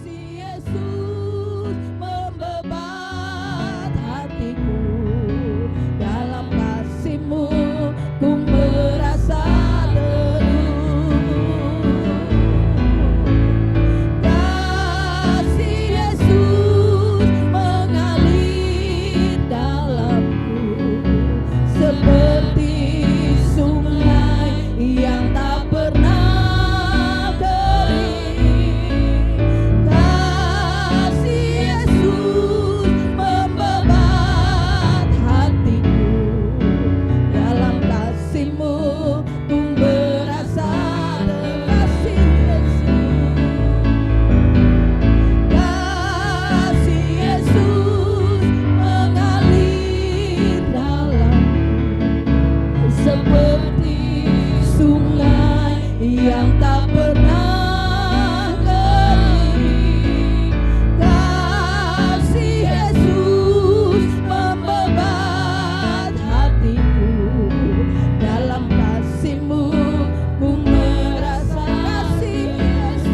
Yesus membebat hatiku, dalam kasih-Mu ku merasa teduh. Kasih Yesus mengalir dalamku seperti sungai yang tak pernah kering. Kasih Yesus membebat hatiku, dalam kasih-Mu ku merasa terkasih. Kasih Yesus mengalir dalamku seperti sungai yang tak pernah kering. Kasih Yesus membebat hatiku, dalam kasih-Mu ku merasa kasih Yesus.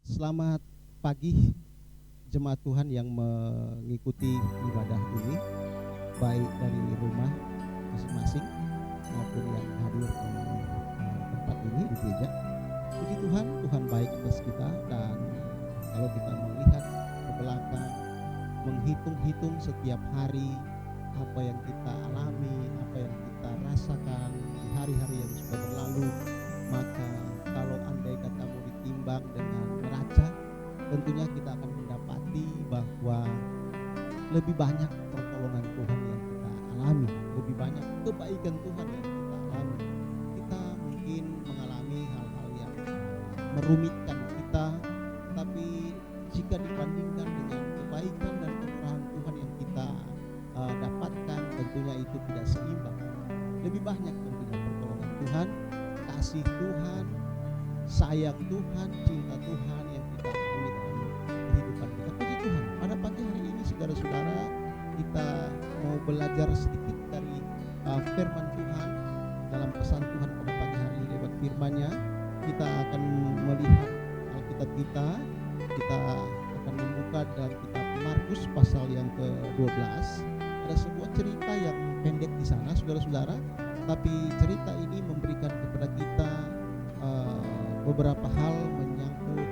Selamat pagi jemaat Tuhan yang mengikuti ibadah ini, baik dari rumah masing-masing maupun yang hadir di tempat ini di gereja. Puji Tuhan, Tuhan baik atas kita. Dan kalau kita melihat ke belakang, menghitung-hitung setiap hari apa yang kita alami, apa yang kita rasakan di hari-hari yang sudah berlalu, maka kalau andai kata mau ditimbang dengan neraca, tentunya kita akan mendapati bahwa lebih banyak pertolongan Tuhan yang kita alami, lebih banyak kebaikan Tuhan yang kita alami. Kita mungkin mengalami hal-hal yang merumitkan kita, tapi jika dibandingkan dengan kebaikan dan kemurahan Tuhan yang kita dapatkan, tentunya itu tidak seimbang. Lebih banyak tentunya pertolongan Tuhan, kasih Tuhan, sayang Tuhan, cinta Tuhan yang kita alami dalam kehidupan kita. Puji Tuhan, pada pagi hari ini saudara-saudara, kita mau belajar sedikit dari firman Tuhan. Dalam pesan Tuhan pada pagi hari ini lewat firman-Nya, kita akan melihat Alkitab kita akan membuka dalam kitab Markus pasal yang ke-12. Ada sebuah cerita yang pendek di sana saudara-saudara, tapi cerita ini memberikan kepada kita beberapa hal menyangkut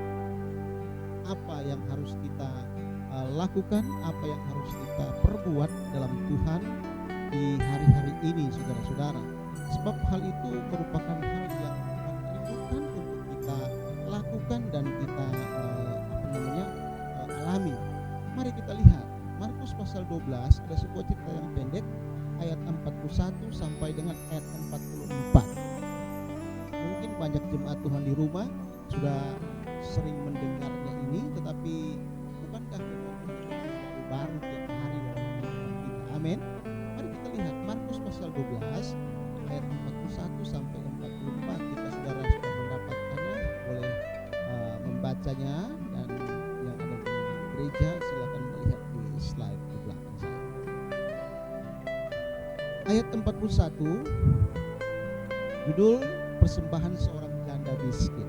apa yang harus kita lakukan, apa yang harus kita perbuat dalam Tuhan di hari-hari ini saudara-saudara. Sebab hal itu merupakan hal yang Tuhan rindukan untuk kita lakukan dan kita alami. Mari kita lihat Markus pasal 12, ada sebuah cerita yang pendek, ayat 41 sampai dengan ayat 44. Mungkin banyak jemaat Tuhan di rumah sudah sering mendengarnya ini, tetapi bukankah baru tiap hari dalam kehidupan kita? Amin. Mari kita lihat Markus pasal 12 ayat 41 sampai 44. Jika saudara sudah mendapatkannya, boleh membacanya, dan yang ada di gereja silakan melihat di slide di belakang saya. Ayat 41, judul persembahan seorang janda miskin.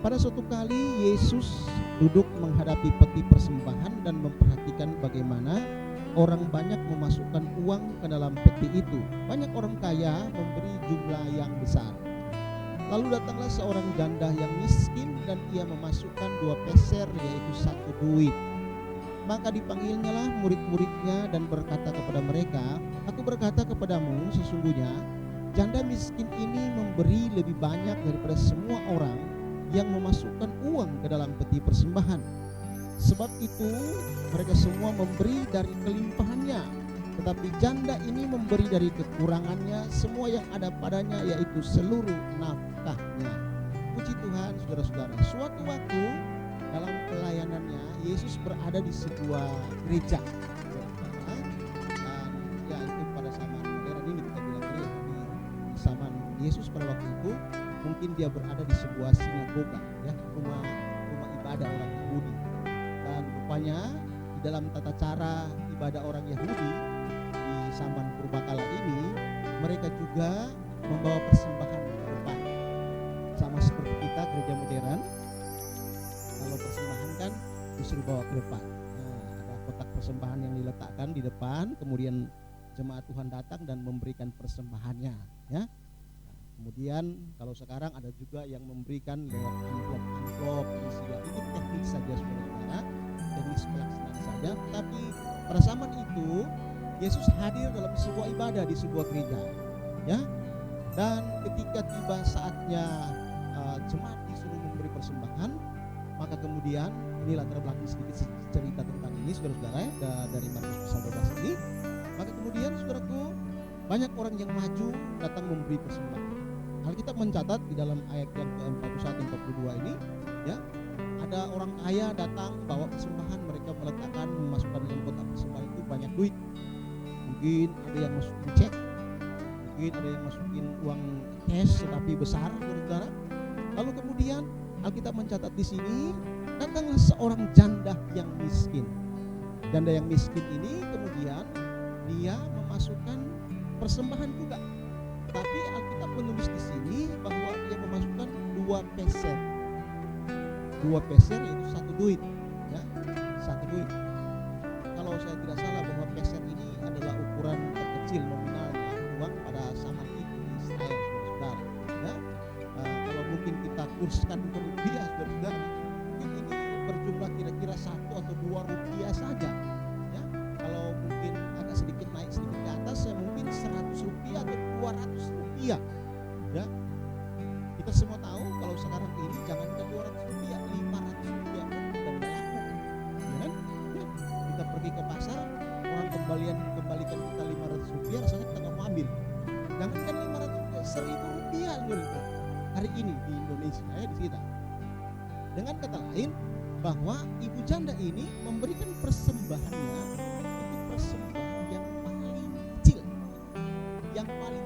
Pada suatu kali Yesus duduk menghadapi peti persembahan dan memperhatikan bagaimana orang banyak memasukkan uang ke dalam peti itu. Banyak orang kaya memberi jumlah yang besar. Lalu datanglah seorang janda yang miskin dan ia memasukkan 2 peser, yaitu 1 duit. Maka dipanggilnyalah murid-muridnya dan berkata kepada mereka, "Aku berkata kepadamu, sesungguhnya janda miskin ini memberi lebih banyak daripada semua orang yang memasukkan uang ke dalam peti persembahan. Sebab itu mereka semua memberi dari kelimpahannya, tetapi janda ini memberi dari kekurangannya semua yang ada padanya, yaitu seluruh nafkahnya." Puji Tuhan saudara-saudara. Suatu waktu dalam pelayanannya Yesus berada di sebuah gereja. Dan ya itu pada zaman modern ini kita bilang gereja, tapi di zaman Yesus pada waktu itu mungkin dia berada di sebuah sinagoga, ya, rumah ibadah orang Yahudi. Dan rupanya di dalam tata cara ibadah orang Yahudi di zaman purbakala ini, mereka juga membawa persembahan korban. Sama seperti kita gereja modern, kalau persembahan kan disuruh bawa ke depan. Nah, ada kotak persembahan yang diletakkan di depan, kemudian jemaat Tuhan datang dan memberikan persembahannya, ya. Nah, kemudian kalau sekarang ada juga yang memberikan lewat amplop ini teknik saja saudara-saudara, teknik pelaksanaan saja. Tapi pada zaman itu Yesus hadir dalam sebuah ibadah di sebuah gereja, ya. Dan ketika tiba saatnya jemaat disuruh memberi persembahan, maka kemudian ini latar belakang sedikit cerita tentang ini saudara-saudara, ya, dari Markus pasal 12 ini. Maka kemudian saudaraku, banyak orang yang maju datang memberi persembahan. Alkitab mencatat di dalam ayat yang ke-41 42 ini, ya, ada orang kaya datang bawa persembahan, mereka meletakkan memasukkan dalam kotak persembahan itu banyak duit. Mungkin ada yang masukin cek, mungkin ada yang masukin uang cash tetapi besar, saudara. Lalu kemudian Alkitab mencatat di sini, datanglah seorang janda yang miskin. Janda yang miskin ini kemudian dia memasukkan persembahan juga. Tapi Alkitab menulis di sini bahwa dia memasukkan 2 peser. 2 peser itu 1 duit, ya. 1 duit. Kalau saya tidak salah bahwa peser ini adalah ukuran terkecil nominalnya uang pada zaman itu di Israel, saudara. Ya. Kalau mungkin kita kurskan ke rupiah, saudara, mungkin ini berjumlah kira-kira 1 atau 2 rupiah saja. Ya. Kalau mungkin agak sedikit naik sedikit ke atas, ya mungkin 100 rupiah atau 200 rupiah. Ya. Kita semua tahu kalau sekarang ini jangankan 200 rupiah, 500 rupiah pun sudah berlaku. Ya kan? Ya. Kita pergi ke pasar, orang kembalikan kita 500 rupiah, rasanya kita nggak mau ambil. Jangankan 500 rupiah, 1000 rupiah loh hari ini di Indonesia, ya, di kita. Dengan kata lain, bahwa ibu janda ini memberikan persembahannya, itu persembahan yang paling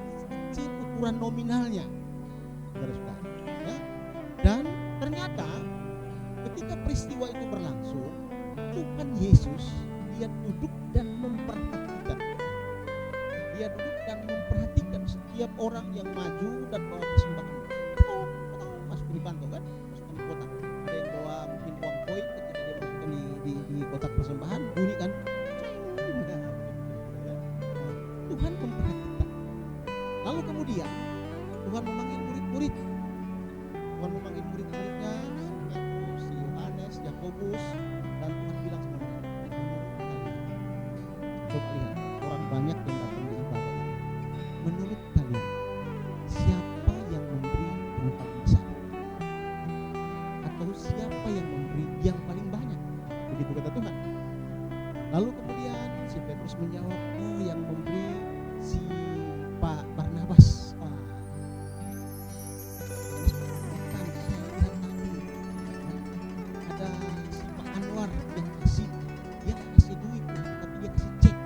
kecil ukuran nominalnya, saudara-saudara, ya. Dan ternyata ketika peristiwa itu berlangsung, Tuhan Yesus dia duduk dan memperhatikan setiap orang yang maju dan bawa persembahan. Masuk di kantong kan, masukkan di kotak. Ada yang bawa mungkin uang koin, ketika dia masukkan di kotak persembahan, bunyi kan. Tuhan memperhatikan. Lalu kemudian Tuhan memanggil murid-murid. Tuhan memanggil murid-muridnya, Petrus, Yohanes, Yakobus, dan Tuhan bilang sama mereka, coba lihat orang banyak yang datang di ibadah ini. Menurut kalian, siapa yang memberi yang paling besar? Atau siapa yang memberi yang paling banyak? Begitu kata Tuhan. Lalu kemudian si Petrus menjawab, yang memberi si Pak Barnabas. Ada si Pak Anwar yang dia nggak kasih duit, tapi dia kasih cek.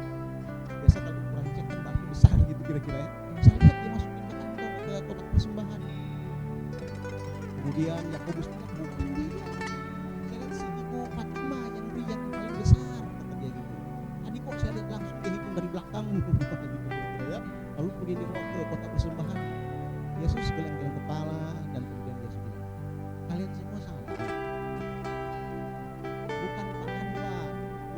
Biasa kalau ukuran cek kan batu besar gitu kira-kira, ya. Saya lihat dia masukin ke kantong, ke kotak persembahan. Kemudian Yakobus bilang, bukan dia. Saya lihat si Ibu Fatima yang beri yang paling besar, kata dia gitu. Tadi kok saya lihat langsung dia hitung dari belakang gitu kira-kira, ya. Lalu kemudian dia bawa ke kotak persembahan. Yesus geleng-geleng kepala dan kemudian Yesus bilang, kalian semua salah. Bukan Pak Anwar,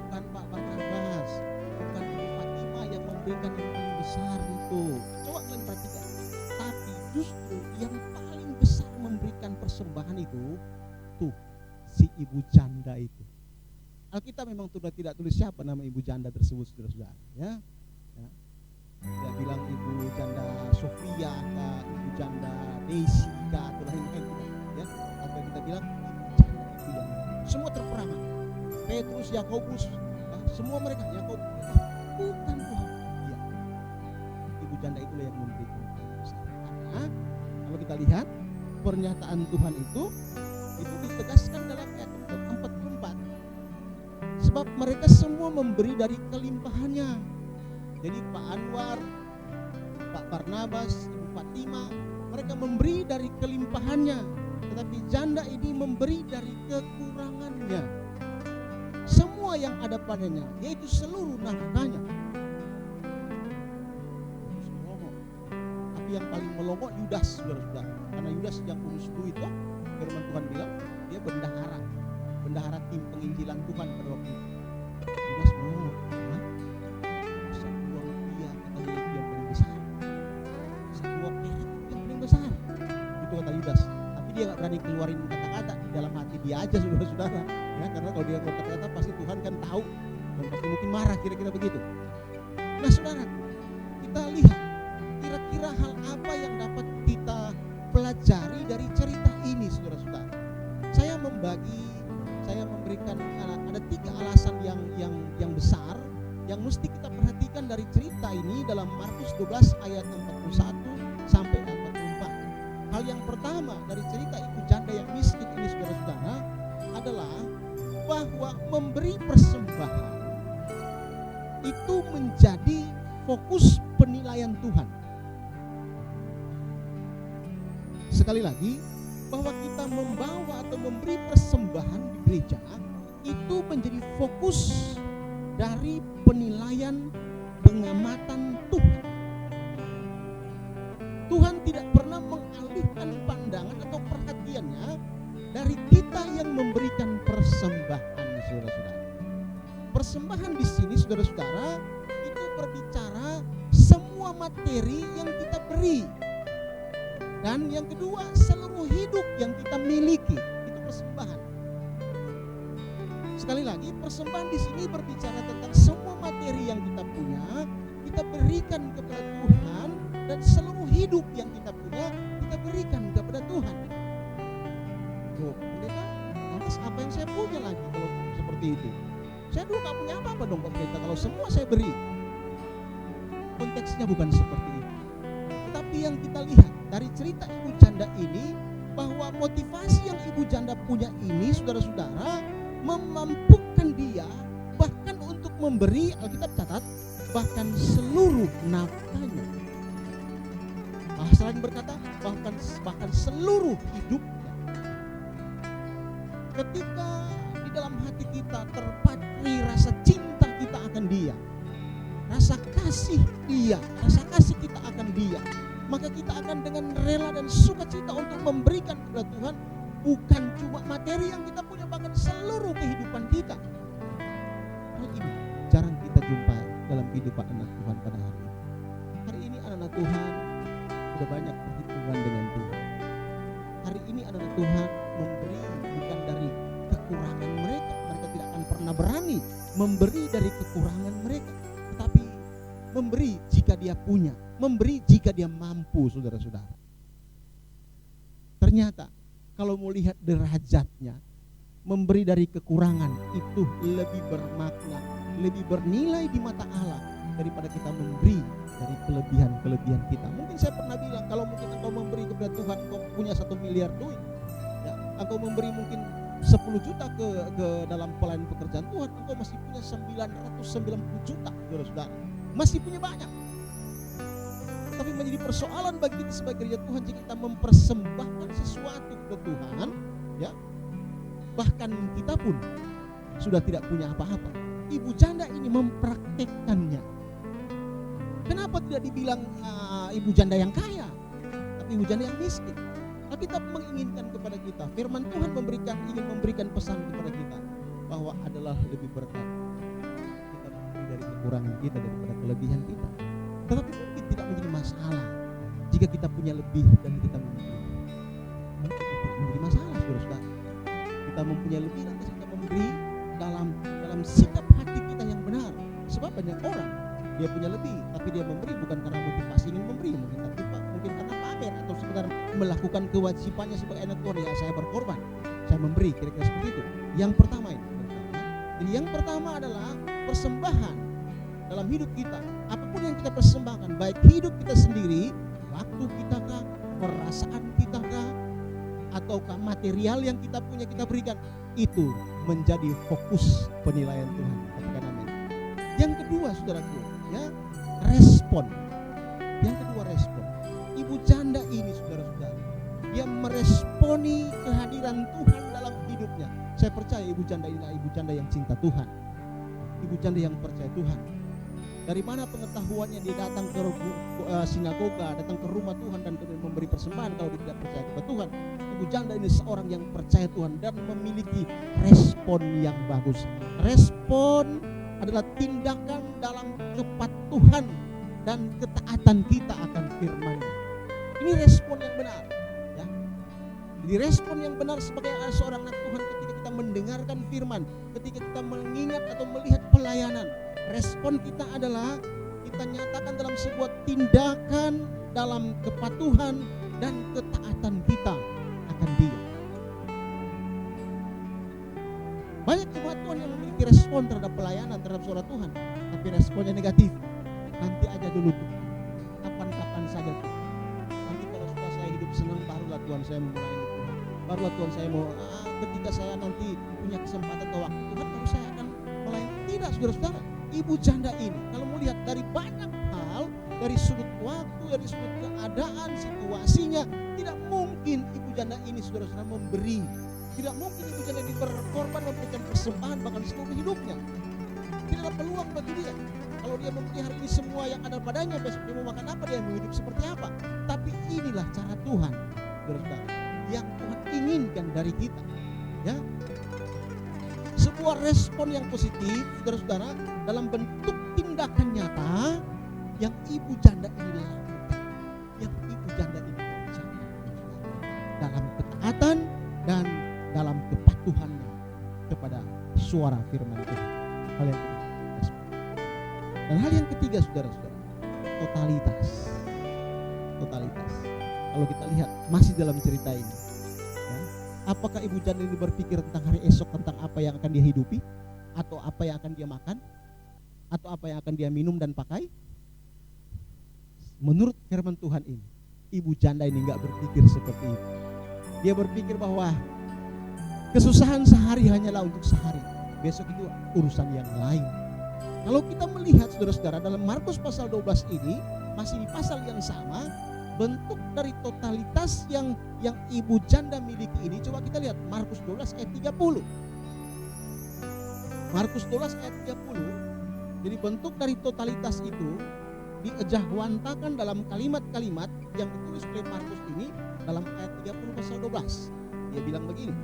bukan Pak Barnabas, bukan Ibu Fatima yang memberikan yang paling besar itu. Coba kalian perhatikan. Tapi justru yang paling besar memberikan persembahan itu tuh si ibu janda itu. Alkitab memang sudah tidak tulis siapa nama ibu janda tersebut, saudara-saudara, ya. Dia bilang ibu janda Sofia kah, ibu janda Daisy kah, atau lain-lain, ya. Atau kita bilang ibu janda itu yang semua terperangah. Petrus, Yakobus, ya, semua mereka Yakobus, bukan Tuhan. Iya. Ibu janda itulah yang memberikan yang besar. Karena kalau kita lihat pernyataan Tuhan itu ditegaskan dalam ayat 44. Sebab mereka semua memberi dari kelimpahannya. Jadi Pak Anwar, Pak Barnabas, Ibu Fatima, mereka memberi dari kelimpahannya. Tetapi janda ini memberi dari kekurangannya. Semua yang ada padanya, yaitu seluruh nafkahnya. Tapi yang paling melongo Yudas, saudara-saudara. Karena Yudas yang urus duit, firman dia nggak berani keluarin kata-kata di dalam hati dia aja, saudara-saudara. Ya, karena kalau dia keluar kata-kata pasti Tuhan kan tahu dan pasti mungkin marah, kira-kira begitu. Nah, saudara, kita lihat kira-kira hal apa yang dapat kita pelajari dari cerita ini, saudara-saudara. Saya memberikan ada 3 alasan yang besar yang mesti kita perhatikan dari cerita ini dalam Markus 12 ayat 41 sampai 44. Hal yang pertama dari cerita ibu janda yang miskin ini, saudara-saudara, adalah bahwa memberi persembahan itu menjadi fokus penilaian Tuhan. Sekali lagi, bahwa kita membawa atau memberi persembahan di gereja itu menjadi fokus dari penilaian pengamatan Tuhan. Tuhan tidak pernah mengalihkan pandangan atau perhatiannya dari kita yang memberikan persembahan, saudara-saudara. Persembahan di sini, saudara-saudara, itu berbicara semua materi yang kita beri. Dan yang kedua, seluruh hidup yang kita miliki, itu persembahan. Sekali lagi, persembahan di sini berbicara tentang semua materi yang kita punya, kita berikan kepada Tuhan, dan seluruh hidup yang kita punya, kita berikan kepada Tuhan. Oh, pendeta, lantas apa yang saya punya lagi kalau seperti itu? Saya dulu gak punya apa-apa dong Pak Pendeta kalau semua saya beri. Konteksnya bukan seperti itu. Tetapi yang kita lihat dari cerita ibu janda ini, bahwa motivasi yang ibu janda punya ini, saudara-saudara, memampukan dia bahkan untuk memberi, Alkitab catat, bahkan seluruh nafkahnya. Selain berkata bahkan seluruh hidupnya. Ketika di dalam hati kita terpatri rasa cinta kita akan dia, rasa kasih dia, rasa kasih kita akan dia, maka kita akan dengan rela dan sukacita untuk memberikan kepada Tuhan, bukan cuma materi yang kita punya, bahkan seluruh kehidupan kita. Hal ini jarang kita jumpa dalam kehidupan anak Tuhan pada hari ini. Hari ini anak-anak Tuhan sudah banyak perhitungan dengan Tuhan. Hari ini anak-anak Tuhan memberi bukan dari kekurangan mereka. Mereka tidak akan pernah berani memberi dari kekurangan mereka, tetapi memberi jika dia punya, memberi jika dia mampu, saudara-saudara. Ternyata kalau mau lihat derajatnya, memberi dari kekurangan itu lebih bermakna, lebih bernilai di mata Allah daripada kita memberi dari kelebihan-kelebihan kita. Mungkin saya pernah bilang, kalau mungkin engkau memberi kepada Tuhan, engkau punya 1 miliar duit, ya, engkau memberi mungkin 10 juta ke dalam pelayanan pekerjaan Tuhan, engkau masih punya 990 juta, saudara-saudara. Masih punya banyak. Tapi menjadi persoalan bagi kita sebagai gereja Tuhan jika kita mempersembahkan sesuatu ke Tuhan, ya, bahkan kita pun sudah tidak punya apa-apa. Ibu janda ini mempraktekkannya. Kenapa tidak dibilang ibu janda yang kaya, tapi ibu janda yang miskin? Kita menginginkan kepada kita, firman Tuhan ingin memberikan pesan kepada kita bahwa adalah lebih berkat kita memberi dari kekurangan kita daripada kelebihan kita. Tetapi mungkin tidak menjadi masalah jika kita punya lebih dan kita memberi. Mungkin tidak menjadi masalah, saudara-saudara. Kita mempunyai lebih dan kita memberi dalam sikap hati kita yang benar. Sebab banyak orang dia punya lebih, tapi dia memberi bukan karena motivasi ingin memberi, mungkin karena pamer atau sekedar melakukan kewajibannya sebagai anak Tuhan. Ya, saya berkorban, saya memberi, kira-kira seperti itu. Yang pertama ini. Jadi yang pertama adalah persembahan dalam hidup kita. Apapun yang kita persembahkan, baik hidup kita sendiri, waktu kita kah, perasaan kita kah, ataukah material yang kita punya kita berikan, itu menjadi fokus penilaian Tuhan. Katakan amin. Yang kedua, saudaraku, ya, respon. Yang kedua, respon. Ibu janda ini, saudara-saudara, dia meresponi kehadiran Tuhan dalam hidupnya. Saya percaya ibu janda ini adalah ibu janda yang cinta Tuhan, ibu janda yang percaya Tuhan. Dari mana pengetahuannya dia datang ke sinagoga, datang ke rumah Tuhan dan kemudian memberi persembahan kalau dia tidak percaya kepada Tuhan? Ibu janda ini seorang yang percaya Tuhan dan memiliki respon yang bagus. Respon adalah tindakan dalam kepatuhan dan ketaatan kita akan firman. Ini respon yang benar, ya. Jadi respon yang benar sebagai seorang anak Tuhan ketika kita mendengarkan firman, ketika kita mengingat atau melihat pelayanan, respon kita adalah kita nyatakan dalam sebuah tindakan dalam kepatuhan dan ketaatan kita akan Dia. Banyak jemaat Tuhan yang memiliki respon terhadap pelayanan, terhadap suara Tuhan, tapi responnya negatif. Nanti aja dulu tuh, kapan-kapan saja tuh. Nanti kalau sudah saya hidup senang, barulah Tuhan saya mau melayani Tuhan. Barulah Tuhan saya mau, ketika saya nanti punya kesempatan atau waktu Tuhan, baru saya akan melayani. Tidak, saudara-saudara. Ibu janda ini, kalau melihat dari banyak hal, dari sudut waktu, dari sudut keadaan, situasinya, tidak mungkin ibu janda ini, saudara-saudara, memberi. Tidak mungkin ibu janda ini berkorban, memberikan persembahan bahkan seluruh hidupnya. Tidak ada peluang bagi dia. Kalau dia memberi hari ini semua yang ada padanya, besok dia mau makan apa, dia mau hidup seperti apa. Tapi inilah cara Tuhan, saudara-saudara, yang Tuhan inginkan dari kita. Ya, sebuah respon yang positif, saudara-saudara, dalam bentuk tindakan nyata yang ibu janda ini lakukan, yang ibu janda ini kerjakan dalam ketaatan dan dalam kepatuhannya kepada suara firman Tuhan. Hal yang kedua, dan hal yang ketiga, saudara-saudara, totalitas. Totalitas. Kalau kita lihat masih dalam cerita ini, ya, apakah ibu janda ini berpikir tentang hari esok, tentang apa yang akan dia hidupi, atau apa yang akan dia makan, atau apa yang akan dia minum dan pakai? Menurut firman Tuhan ini, ibu janda ini enggak berpikir seperti itu. Dia berpikir bahwa kesusahan sehari hanyalah untuk sehari, besok itu urusan yang lain. Kalau kita melihat, saudara-saudara, dalam Markus pasal 12 ini, masih di pasal yang sama, bentuk dari totalitas yang ibu janda miliki ini, coba kita lihat Markus 12 ayat 30. Markus 12 ayat 30. Jadi bentuk dari totalitas itu diejahwantakan dalam kalimat-kalimat yang ditulis oleh Markus ini dalam ayat 30 pasal 12. Dia bilang begini,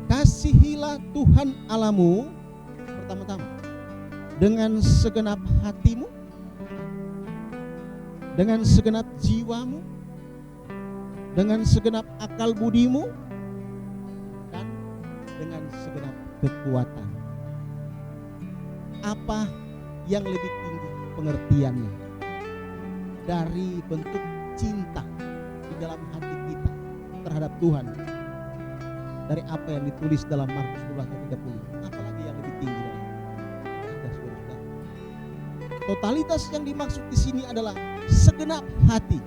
kasihilah Tuhan Allahmu pertama-tama dengan segenap hatimu, dengan segenap jiwamu, dengan segenap akal budimu, dan dengan segenap kekuatan. Apa yang lebih tinggi pengertiannya dari bentuk cinta di dalam hati kita terhadap Tuhan dari apa yang ditulis dalam Markus 12 ayat 30? Apalagi yang lebih tinggi dari ada, saudara. Totalitas yang dimaksud di sini adalah segenap hati.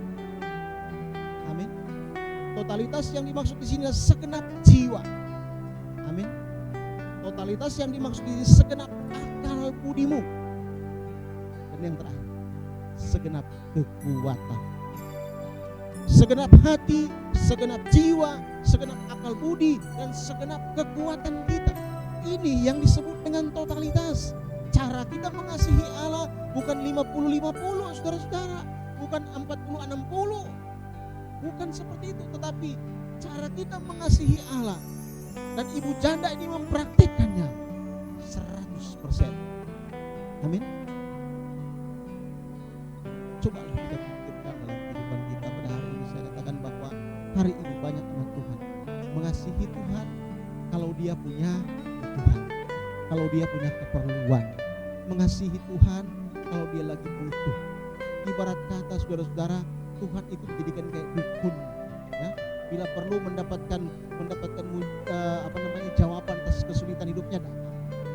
Amin. Totalitas yang dimaksud di sini adalah segenap jiwa. Amin. Totalitas yang dimaksud di sini segenap akal budimu. Dan yang terakhir, segenap kekuatan. Segenap hati, segenap jiwa, segenap akal budi, dan segenap kekuatan kita. Ini yang disebut dengan totalitas. Cara kita mengasihi Allah bukan 50-50, saudara-saudara, bukan 40-60, bukan seperti itu, tetapi cara kita mengasihi Allah. Dan ibu janda ini mempraktikkannya 100%. Amin. Coba kita pikirkan dalam kehidupan kita pada hari ini. Saya katakan bahwa hari ini banyak anak Tuhan mengasihi Tuhan kalau dia punya kebutuhan, kalau dia punya keperluan. Mengasihi Tuhan kalau dia lagi butuh. Ibarat kata, saudara-saudara, Tuhan itu dijadikan kayak dukun, ya. Bila perlu mendapatkan jawaban atas kesulitan hidupnya, datang.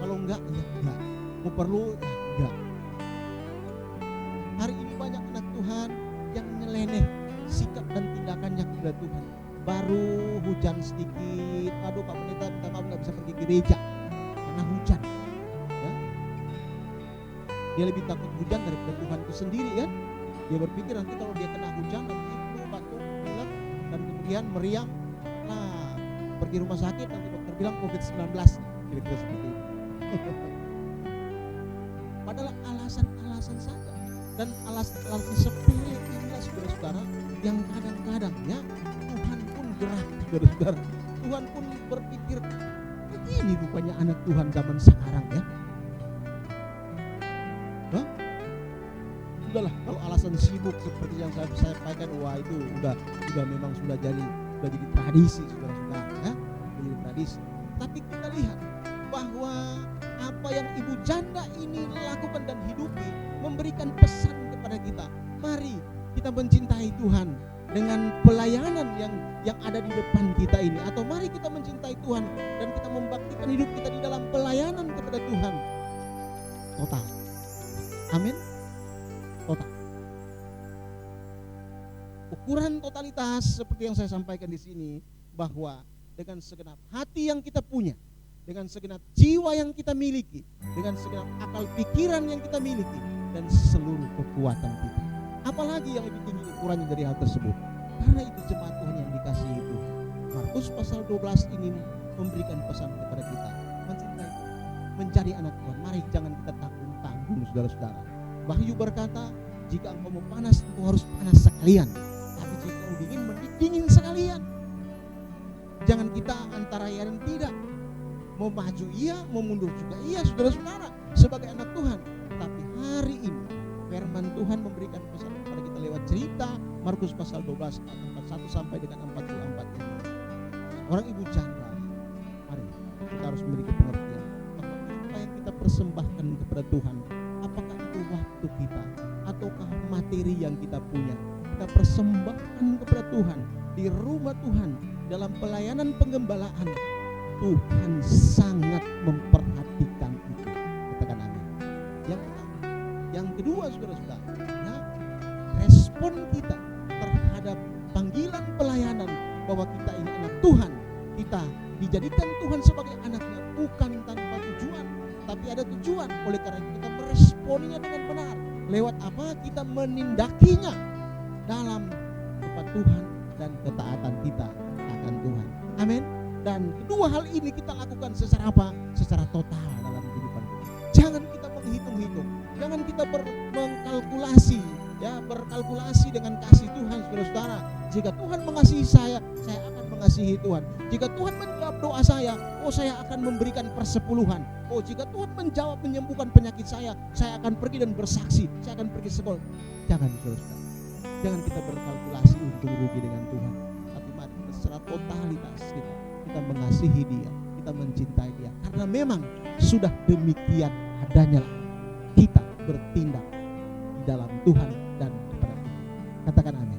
Kalau enggak, ya enggak. Mau perlu, ya enggak. Hari ini banyak anak Tuhan yang nyeleneh sikap dan tindakannya kepada Tuhan. Baru hujan sedikit, aduh Pak Pendeta minta maaf nggak bisa pergi gereja karena hujan. Ya. Dia lebih takut hujan daripada Tuhan itu sendiri, kan? Dia berpikir nanti kalau dia kena hujan nanti flu, batuk, pilek, dan kemudian meriang, nah pergi rumah sakit nanti dokter bilang COVID-19, kira-kira seperti itu. Padahal alasan-alasan saja. Dan alasan sepele inilah, saudara-saudara, yang kadang-kadang, ya, Tuhan pun gerak, saudara-saudara. Tuhan pun berpikir, ini rupanya anak Tuhan zaman sekarang, ya. sudahlah, kalau alasan sibuk seperti yang saya sampaikan, wah itu udah memang sudah jadi tradisi, saudara-saudara, ya, jadi tradisi. Tapi kita lihat bahwa apa yang ibu janda ini lakukan dan hidupi memberikan pesan kepada kita. Mari kita mencintai Tuhan dengan pelayanan yang ada di depan kita ini, atau mari kita mencintai Tuhan dan kita membaktikan hidup kita di dalam pelayanan kepada Tuhan total. Amin. Total. Ukuran totalitas seperti yang saya sampaikan di sini, bahwa dengan segenap hati yang kita punya, dengan segenap jiwa yang kita miliki, dengan segenap akal pikiran yang kita miliki, dan seluruh kekuatan kita. Apalagi yang lebih tinggi ukurannya dari hal tersebut? Karena itu jemaat Tuhan yang dikasihi Tuhan. Markus pasal 12 ini memberikan pesan kepada kita, mencintai, menjadi anak Tuhan. Mari jangan kita tanggung-tanggung, saudara-saudara. Wahyu berkata, jika engkau mau panas, engkau harus panas sekalian. Tapi jika engkau dingin, mendingin sekalian. Jangan kita antara ya dan tidak. Mau maju iya, mau mundur juga iya, saudara-saudara, sebagai anak Tuhan. Tapi hari ini firman Tuhan memberikan pesan kepada kita lewat cerita Markus pasal 12 ayat 41 sampai dengan 44 ini. Orang ibu janda, mari kita harus memiliki pengertian bahwa apa yang kita persembahkan kepada Tuhan, apakah itu waktu kita ataukah materi yang kita punya, kita persembahkan kepada Tuhan di rumah Tuhan dalam pelayanan penggembalaan. Tuhan sangat memperhatikan itu. Katakan amin. Yang kedua, saudara-saudara, ya, respon kita terhadap panggilan pelayanan, bahwa kita ini anak Tuhan, kita dijadikan Tuhan sebagai anaknya bukan tanpa tujuan, tapi ada tujuan. Oleh karena itu kita meresponinya dengan benar. Lewat apa? Kita menindakinya dalam kepatuhan dan ketaatan kita akan Tuhan. Amin. Dan kedua hal ini kita lakukan secara apa? Secara total dalam kehidupan kita. Jangan kita menghitung-hitung, jangan kita mengkalkulasi, ya, berkalkulasi dengan kasih Tuhan, saudara-saudara. Jika Tuhan mengasihi saya akan mengasihi Tuhan. Jika Tuhan menjawab doa saya akan memberikan persepuluhan. Jika Tuhan menjawab menyembuhkan penyakit saya akan pergi dan bersaksi, saya akan pergi sekolah. Jangan, saudara-saudara. Jangan kita berkalkulasi untung rugi dengan Tuhan. Tapi mari kita secara totalitas kita mengasihi Dia, kita mencintai Dia. Karena memang sudah demikian adanya kita bertindak di dalam Tuhan dan kepada Tuhan. Katakan amin.